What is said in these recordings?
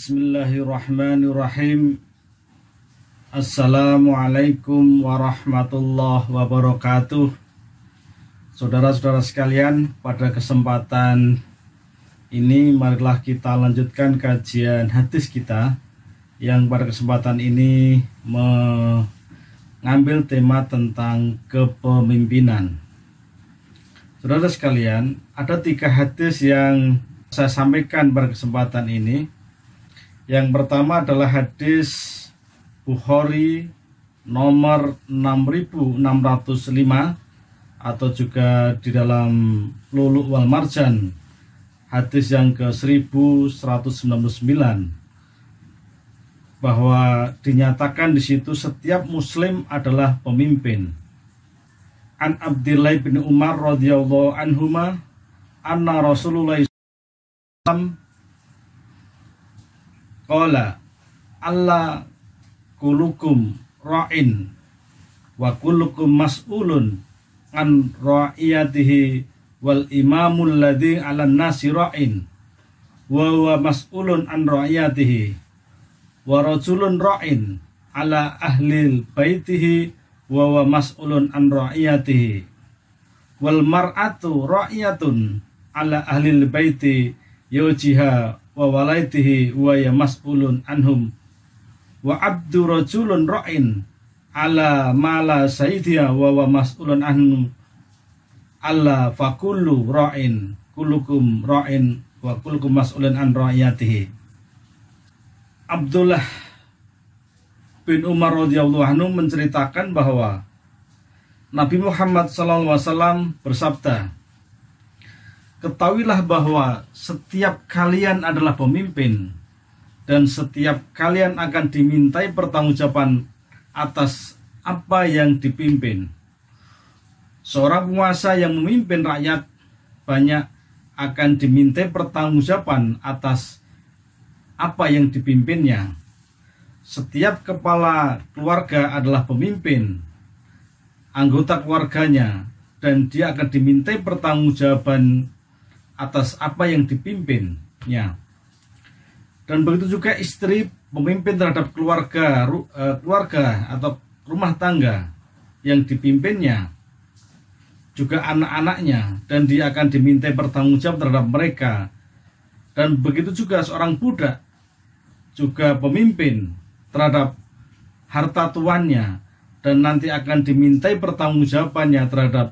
Bismillahirrahmanirrahim. Assalamualaikum warahmatullahi wabarakatuh. Saudara-saudara sekalian, pada kesempatan ini marilah kita lanjutkan kajian hadis kita yang pada kesempatan ini mengambil tema tentang kepemimpinan. Saudara sekalian, ada 3 hadis yang saya sampaikan pada kesempatan ini. Yang pertama adalah hadis Bukhari nomor 6605 atau juga di dalam Lu'lu' wal Marjan hadis yang ke 1199, bahwa dinyatakan di situ setiap muslim adalah pemimpin. An Abdillah bin Umar radhiyallahu anhuma anna Rasulullah sallallahu qala Allah kulukum ra'in wa kulukum mas'ulun an ra'iyatihi wal imamul ladzi 'alan nasi ra'in wa huwa mas'ulun an ra'iyatihi wa rajulun ra'in 'ala ahli baitihi wa huwa mas'ulun an ra'iyatihi wal mar'atu ra'iyatun 'ala ahli baiti yujiha wa walaitihi wa ya mas'ulun anhum wa abdu rajulun ra'in ala mala sayyidiya wa mas'ulun anhum alla fakullu ra'in kullukum ra'in wa kullukum mas'ulun an ra'iyatihi. Abdullah bin Umar radhiyallahu anhu menceritakan bahwa Nabi Muhammad SAW bersabda, ketahuilah bahwa setiap kalian adalah pemimpin dan setiap kalian akan dimintai pertanggungjawaban atas apa yang dipimpin. Seorang penguasa yang memimpin rakyat banyak akan dimintai pertanggungjawaban atas apa yang dipimpinnya. Setiap kepala keluarga adalah pemimpin anggota keluarganya dan dia akan dimintai pertanggungjawaban atas apa yang dipimpinnya. Dan begitu juga istri pemimpin terhadap keluarga atau rumah tangga yang dipimpinnya, juga anak-anaknya, dan dia akan dimintai pertanggungjawaban terhadap mereka. Dan begitu juga seorang budak juga pemimpin terhadap harta tuannya, dan nanti akan dimintai pertanggungjawabannya terhadap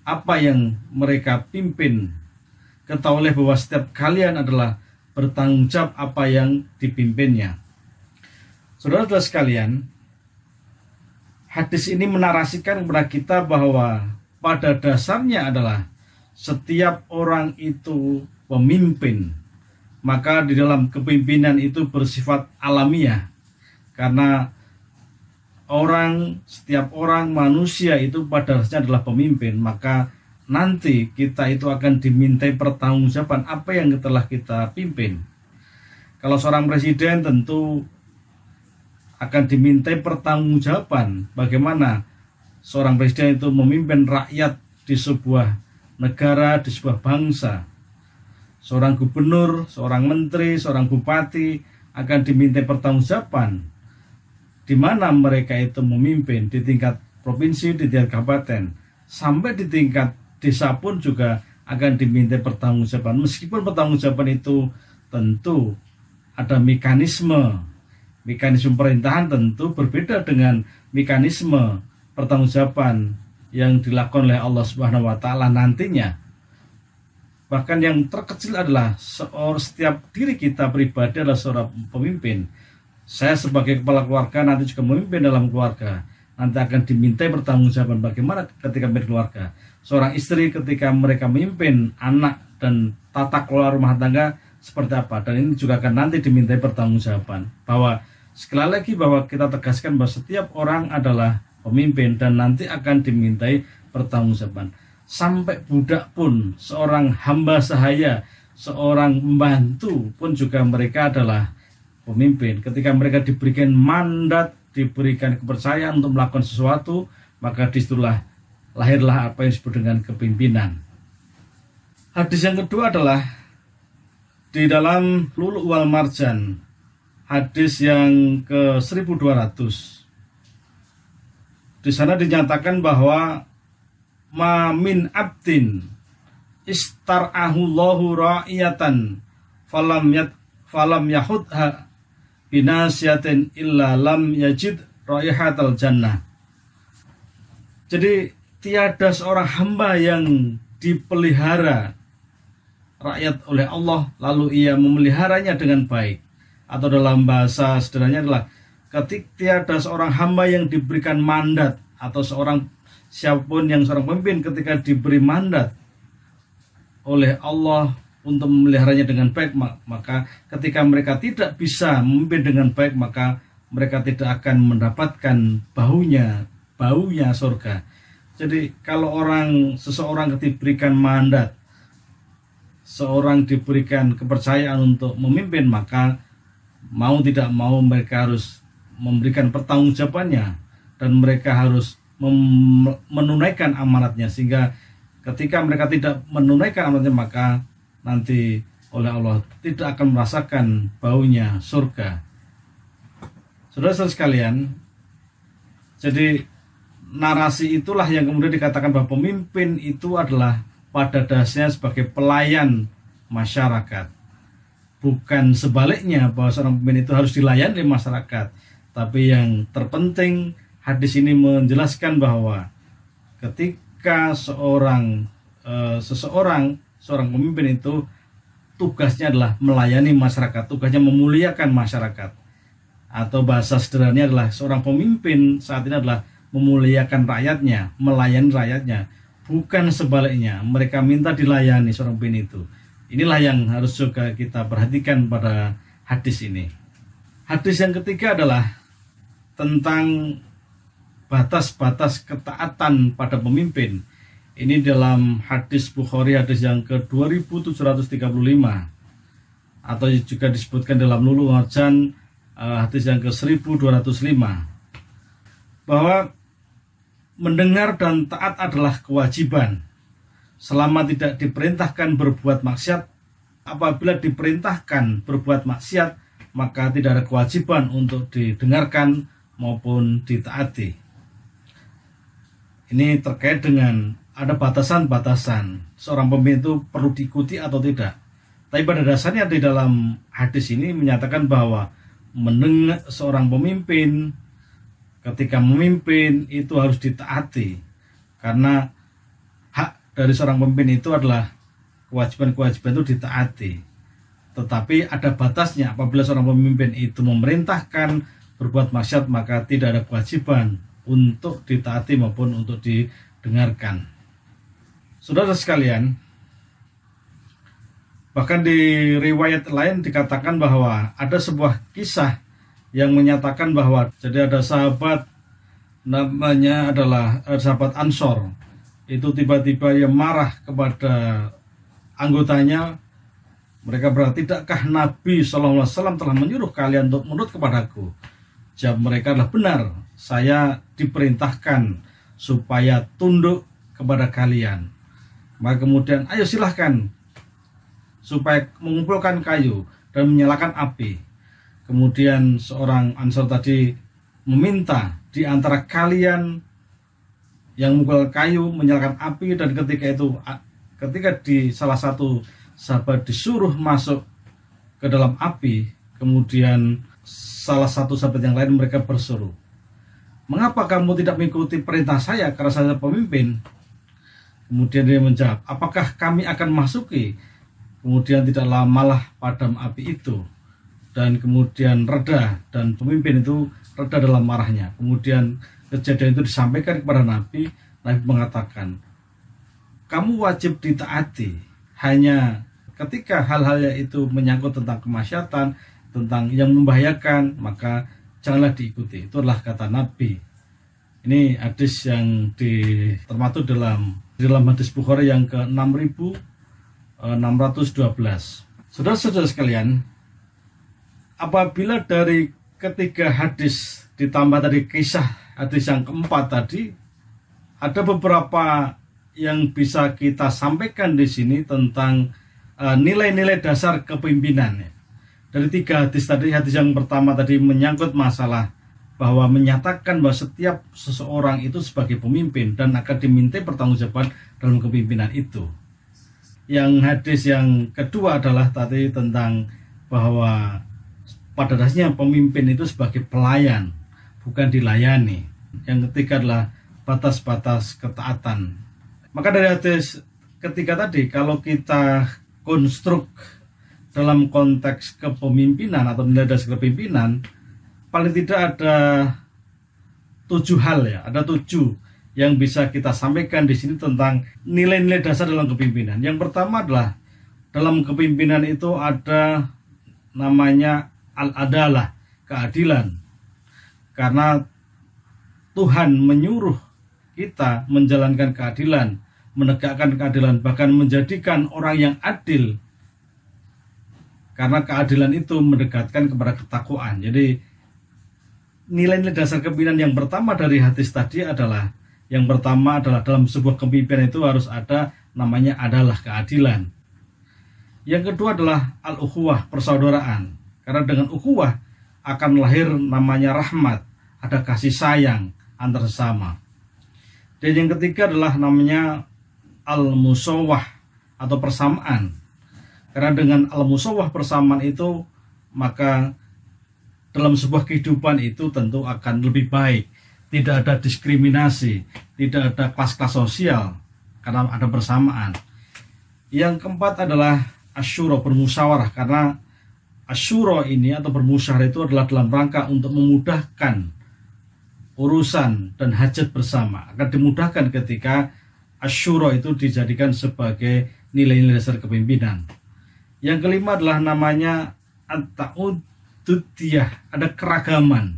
apa yang mereka pimpin. Ketahuilah bahwa setiap kalian adalah bertanggung jawab apa yang dipimpinnya. Saudara-saudara sekalian, hadis ini menarasikan kepada kita bahwa pada dasarnya adalah setiap orang itu pemimpin. Maka di dalam kepemimpinan itu bersifat alamiah, karena setiap orang manusia itu pada dasarnya adalah pemimpin. Maka nanti kita itu akan dimintai pertanggungjawaban apa yang telah kita pimpin. Kalau seorang presiden tentu akan dimintai pertanggungjawaban bagaimana seorang presiden itu memimpin rakyat di sebuah negara, di sebuah bangsa. Seorang gubernur, seorang menteri, seorang bupati akan dimintai pertanggungjawaban di mana mereka itu memimpin di tingkat provinsi, di tingkat kabupaten, sampai di tingkat desa pun juga akan diminta pertanggungjawaban. Meskipun pertanggungjawaban itu tentu ada mekanisme pemerintahan tentu berbeda dengan mekanisme pertanggungjawaban yang dilakukan oleh Allah Subhanahu wa taala nantinya. Bahkan yang terkecil adalah setiap diri kita pribadi adalah seorang pemimpin. Saya sebagai kepala keluarga nanti juga memimpin dalam keluarga. Nanti akan dimintai pertanggungjawaban bagaimana ketika berkeluarga. Seorang istri ketika mereka memimpin anak dan tata kelola rumah tangga seperti apa. Dan ini juga akan nanti dimintai pertanggungjawaban. Bahwa sekali lagi bahwa kita tegaskan bahwa setiap orang adalah pemimpin dan nanti akan dimintai pertanggungjawaban. Sampai budak pun, seorang hamba sahaya, seorang pembantu pun juga mereka adalah pemimpin. Ketika mereka diberikan mandat, diberikan kepercayaan untuk melakukan sesuatu, maka disitulah lahirlah apa yang disebut dengan kepimpinan. Hadis yang kedua adalah Di dalam Lu'lu' wal Marjan, hadis yang ke 1200, di sana dinyatakan bahwa ma min abdin istar'ahullahu ra'iyatan falam yahudha binasiyatin illa lam yajid raihatal jannah. Jadi tiada seorang hamba yang dipelihara rakyat oleh Allah lalu ia memeliharanya dengan baik, atau dalam bahasa sederhananya adalah ketika tiada seorang hamba yang diberikan mandat, atau siapapun yang seorang pemimpin ketika diberi mandat oleh Allah untuk memeliharanya dengan baik, maka ketika mereka tidak bisa memimpin dengan baik, maka mereka tidak akan mendapatkan baunya surga. Jadi kalau seseorang diberikan mandat, seorang diberikan kepercayaan untuk memimpin, maka mau tidak mau mereka harus memberikan pertanggungjawabannya dan mereka harus menunaikan amanatnya, sehingga ketika mereka tidak menunaikan amanatnya, maka nanti oleh Allah tidak akan merasakan baunya surga. Saudara-saudara sekalian, jadi narasi itulah yang kemudian dikatakan bahwa pemimpin itu adalah pada dasarnya sebagai pelayan masyarakat. Bukan sebaliknya bahwa seorang pemimpin itu harus dilayani oleh masyarakat. Tapi yang terpenting, hadis ini menjelaskan bahwa ketika seorang pemimpin itu tugasnya adalah melayani masyarakat, tugasnya memuliakan masyarakat. Atau bahasa sederhananya adalah seorang pemimpin saat ini adalah memuliakan rakyatnya, melayani rakyatnya. Bukan sebaliknya, mereka minta dilayani seorang pemimpin itu. Inilah yang harus juga kita perhatikan pada hadis ini. Hadis yang ketiga adalah tentang batas-batas ketaatan pada pemimpin. Ini dalam hadis Bukhari, hadis yang ke 2735, atau juga disebutkan dalam Lu'lu' wal Marjan, hadis yang ke 1205, bahwa mendengar dan taat adalah kewajiban selama tidak diperintahkan berbuat maksiat. Apabila diperintahkan berbuat maksiat, maka tidak ada kewajiban untuk didengarkan maupun ditaati. Ini terkait dengan ada batasan-batasan seorang pemimpin itu perlu diikuti atau tidak. Tapi pada dasarnya di dalam hadis ini menyatakan bahwa mendengar seorang pemimpin, ketika memimpin itu harus ditaati, karena hak dari seorang pemimpin itu adalah kewajiban-kewajiban itu ditaati. Tetapi ada batasnya. Apabila seorang pemimpin itu memerintahkan berbuat maksiat, maka tidak ada kewajiban untuk ditaati maupun untuk didengarkan. Saudara sekalian, bahkan di riwayat lain dikatakan bahwa ada sebuah kisah yang menyatakan bahwa jadi ada sahabat, namanya adalah sahabat Ansor, itu tiba-tiba ia marah kepada anggotanya. Mereka berkata, tidakkah Nabi SAW telah menyuruh kalian untuk menurut kepadaku? Jawab mereka adalah, benar, saya diperintahkan supaya tunduk kepada kalian. Maka kemudian, ayo silahkan, supaya mengumpulkan kayu dan menyalakan api. Kemudian seorang Ansor tadi meminta di antara kalian yang memukul kayu menyalakan api, dan ketika di salah satu sahabat disuruh masuk ke dalam api, kemudian salah satu sahabat yang lain mereka berseru, mengapa kamu tidak mengikuti perintah saya karena saya pemimpin? Kemudian dia menjawab, apakah kami akan masuki? Kemudian tidak lamalah padam api itu, dan kemudian reda, dan pemimpin itu reda dalam marahnya. Kemudian kejadian itu disampaikan kepada Nabi. Nabi mengatakan, kamu wajib ditaati hanya ketika hal-hal itu menyangkut tentang kemaksiatan, tentang yang membahayakan, maka janganlah diikuti. Itu adalah kata Nabi. Ini hadis yang termaktub dalam hadis Bukhari yang ke 6612. Saudara-saudara sekalian, apabila dari ketiga hadis ditambah tadi kisah hadis yang keempat tadi, ada beberapa yang bisa kita sampaikan di sini tentang nilai-nilai dasar kepemimpinan. Dari 3 hadis tadi, hadis yang pertama tadi menyangkut masalah bahwa menyatakan bahwa setiap seseorang itu sebagai pemimpin dan akan dimintai pertanggungjawaban dalam kepemimpinan itu. Yang hadis yang kedua adalah tadi tentang bahwa pada dasarnya pemimpin itu sebagai pelayan, bukan dilayani. Yang ketiga adalah batas-batas ketaatan. Maka dari hadis ketiga tadi, kalau kita konstruk dalam konteks kepemimpinan atau nilai dasar kepemimpinan, paling tidak ada 7 hal ya, ada 7 yang bisa kita sampaikan di sini tentang nilai-nilai dasar dalam kepemimpinan. Yang pertama adalah dalam kepemimpinan itu ada namanya al-adalah, keadilan. Karena Tuhan menyuruh kita menjalankan keadilan, menegakkan keadilan, bahkan menjadikan orang yang adil. Karena keadilan itu mendekatkan kepada ketakwaan. Jadi nilai-nilai dasar kepemimpinan yang pertama dari hadis tadi adalah, yang pertama adalah dalam sebuah kepemimpinan itu harus ada namanya adalah keadilan. Yang kedua adalah al-ukhuwah, persaudaraan. Karena dengan ukhuwah akan lahir namanya rahmat, ada kasih sayang antar sesama. Dan yang ketiga adalah namanya al-musawwah atau persamaan. Karena dengan al-musawwah, persamaan itu, maka dalam sebuah kehidupan itu tentu akan lebih baik. Tidak ada diskriminasi, tidak ada kelas-kelas sosial, karena ada persamaan. Yang keempat adalah asyura, bermusyawarah. Karena asyura ini atau bermusyawarah itu adalah dalam rangka untuk memudahkan urusan dan hajat bersama. Akan dimudahkan ketika asyura itu dijadikan sebagai nilai-nilai dasar kepemimpinan. Yang kelima adalah namanya at-ta'ududiyah, ada keragaman.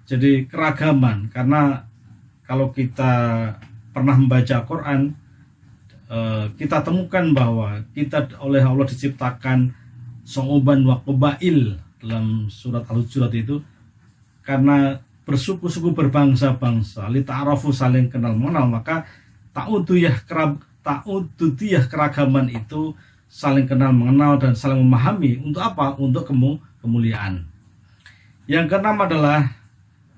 Jadi keragaman, karena kalau kita pernah membaca Quran, kita temukan bahwa kita oleh Allah diciptakan Syu'uban wa qabail dalam surat Al-Hujurat itu, karena bersuku-suku berbangsa-bangsa, li ta'arafu, saling kenal mengenal. Maka ta'ududiyah keragaman itu saling kenal mengenal dan saling memahami. Untuk apa? Untuk kemuliaan. Yang keenam adalah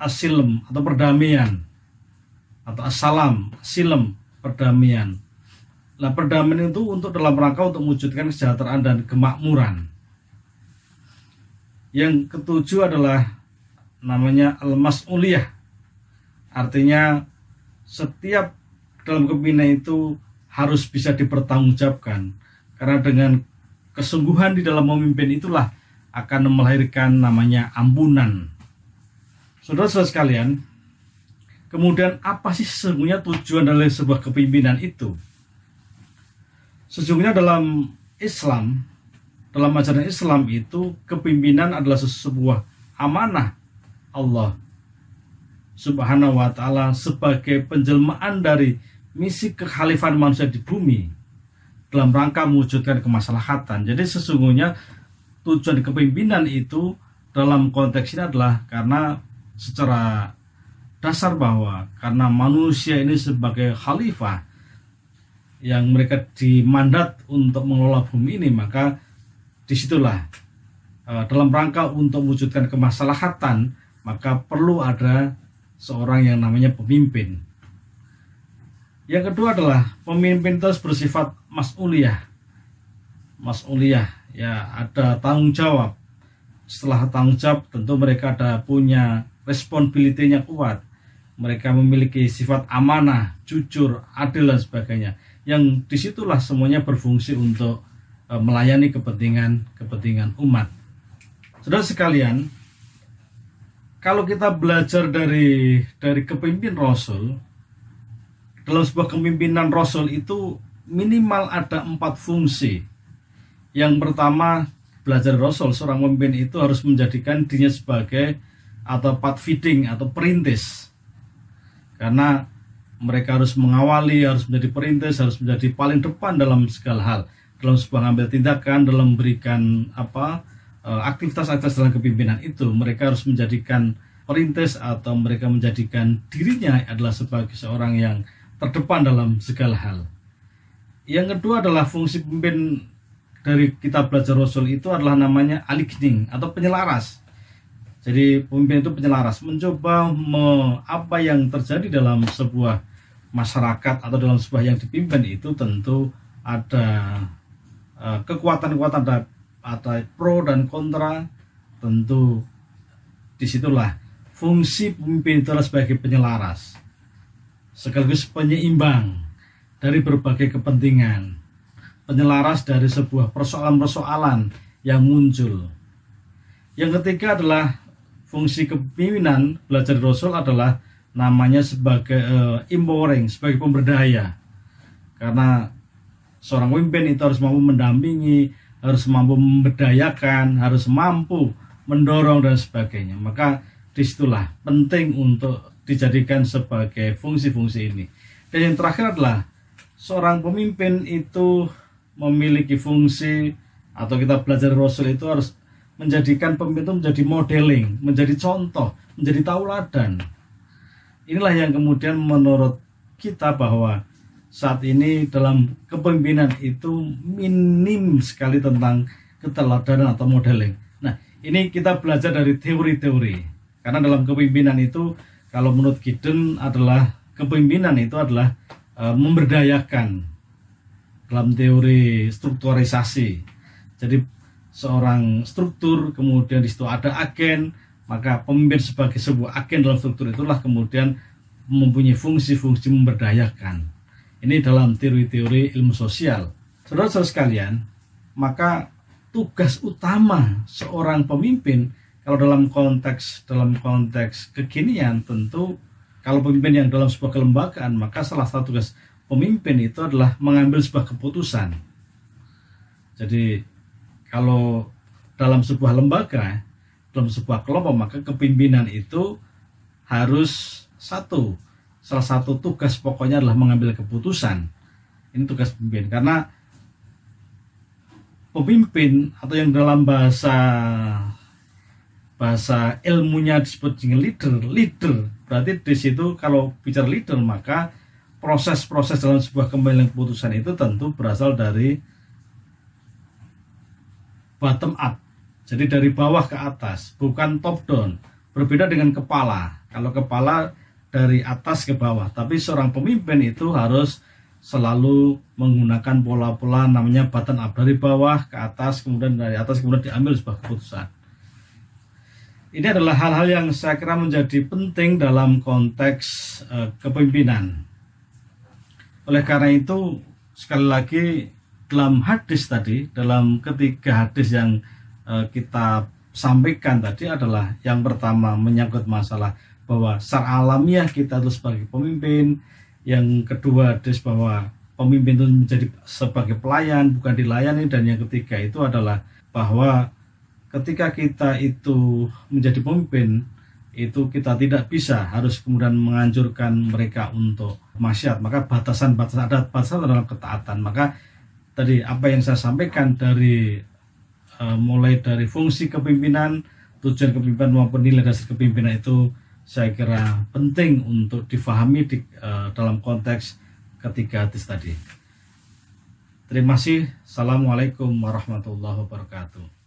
asilm atau perdamaian, atau assalam, silem, perdamaian. Nah, perdamaian itu untuk dalam rangka untuk mewujudkan kesejahteraan dan kemakmuran. Yang ketujuh adalah namanya al-mas'uliyah. Artinya setiap dalam kepemimpinan itu harus bisa dipertanggungjawabkan. Karena dengan kesungguhan di dalam memimpin itulah akan melahirkan namanya ampunan. Saudara-saudara sekalian, kemudian apa sih sesungguhnya tujuan dari sebuah kepemimpinan itu? Sesungguhnya dalam Islam, dalam ajaran Islam itu, kepemimpinan adalah sebuah amanah Allah Subhanahu wa ta'ala sebagai penjelmaan dari misi kekhalifahan manusia di bumi dalam rangka mewujudkan kemaslahatan. Jadi sesungguhnya tujuan kepemimpinan itu dalam konteks ini adalah karena secara dasar bahwa karena manusia ini sebagai khalifah yang mereka dimandat untuk mengelola bumi ini, maka disitulah dalam rangka untuk mewujudkan kemaslahatan, maka perlu ada seorang yang namanya pemimpin. Yang kedua adalah pemimpin itu bersifat mas'uliyah. Mas'uliyah, ya, ada tanggung jawab. Setelah tanggung jawab tentu mereka ada punya responsibility-nya kuat. Mereka memiliki sifat amanah, jujur, adil dan sebagainya. Yang disitulah semuanya berfungsi untuk melayani kepentingan umat. Saudara sekalian, kalau kita belajar dari kepemimpinan Rasul, dalam sebuah kepemimpinan Rasul itu minimal ada 4 fungsi. Yang pertama, belajar Rasul, seorang pemimpin itu harus menjadikan dirinya sebagai atau path feeding atau perintis. Karena mereka harus mengawali, harus menjadi perintis, harus menjadi paling depan dalam segala hal, dalam sebuah mengambil tindakan, dalam memberikan aktivitas-aktivitas dalam kepemimpinan itu. Mereka harus menjadikan perintis atau mereka menjadikan dirinya adalah sebagai seorang yang terdepan dalam segala hal. Yang kedua adalah fungsi pemimpin dari kita belajar Rasul itu adalah namanya aligning atau penyelaras. Jadi pemimpin itu penyelaras, mencoba apa yang terjadi dalam sebuah masyarakat atau dalam sebuah yang dipimpin itu tentu ada kekuatan-kekuatan, ada pro dan kontra. Tentu disitulah fungsi pemimpin itu adalah sebagai penyelaras, sekaligus penyeimbang dari berbagai kepentingan, penyelaras dari sebuah persoalan-persoalan yang muncul. Yang ketiga adalah fungsi kepemimpinan belajar Rasul adalah namanya sebagai empowering, sebagai pemberdaya. Karena seorang pemimpin itu harus mampu mendampingi, harus mampu memberdayakan, harus mampu mendorong dan sebagainya. Maka disitulah penting untuk dijadikan sebagai fungsi-fungsi ini. Dan yang terakhir adalah seorang pemimpin itu memiliki fungsi, atau kita belajar Rasul itu harus menjadikan pemimpin itu menjadi modeling, menjadi contoh, menjadi tauladan. Inilah yang kemudian menurut kita bahwa saat ini dalam kepemimpinan itu minim sekali tentang keteladanan atau modeling. Nah, ini kita belajar dari teori-teori. Karena dalam kepemimpinan itu, kalau menurut Gideon adalah kepemimpinan itu adalah memberdayakan dalam teori strukturisasi. Jadi seorang struktur, kemudian di situ ada agen, maka pemimpin sebagai sebuah agen dalam struktur itulah kemudian mempunyai fungsi-fungsi memberdayakan. Ini dalam teori-teori ilmu sosial. Saudara-saudara sekalian, maka tugas utama seorang pemimpin kalau dalam konteks kekinian, tentu kalau pemimpin yang dalam sebuah kelembagaan, maka salah satu tugas pemimpin itu adalah mengambil sebuah keputusan. Jadi kalau dalam sebuah lembaga, dalam sebuah kelompok, maka kepemimpinan itu harus salah satu tugas pokoknya adalah mengambil keputusan. Ini tugas pemimpin, karena pemimpin atau yang dalam bahasa ilmunya disebut dengan leader. Berarti di situ kalau bicara leader, maka proses-proses dalam sebuah pengambilan keputusan itu tentu berasal dari bottom up. Jadi dari bawah ke atas, bukan top down. Berbeda dengan kepala. Kalau kepala dari atas ke bawah, tapi seorang pemimpin itu harus selalu menggunakan pola-pola namanya bottom up, dari bawah ke atas, kemudian dari atas kemudian diambil sebuah keputusan. Ini adalah hal-hal yang saya kira menjadi penting dalam konteks kepemimpinan. Oleh karena itu, sekali lagi dalam hadis tadi, dalam ketiga hadis yang kita sampaikan tadi adalah yang pertama menyangkut masalah bahwa secara alamiah kita itu sebagai pemimpin. Yang kedua hadis bahwa pemimpin itu menjadi sebagai pelayan, bukan dilayani. Dan yang ketiga itu adalah bahwa ketika kita itu menjadi pemimpin, itu kita tidak bisa harus kemudian menganjurkan mereka untuk maksiat. Maka batasan-batasan, ada batasan dalam ketaatan. Maka tadi apa yang saya sampaikan dari mulai dari fungsi kepemimpinan, tujuan kepemimpinan maupun nilai dasar kepemimpinan itu saya kira penting untuk difahami dalam konteks ketiga hadis tadi. Terima kasih. Assalamualaikum warahmatullahi wabarakatuh.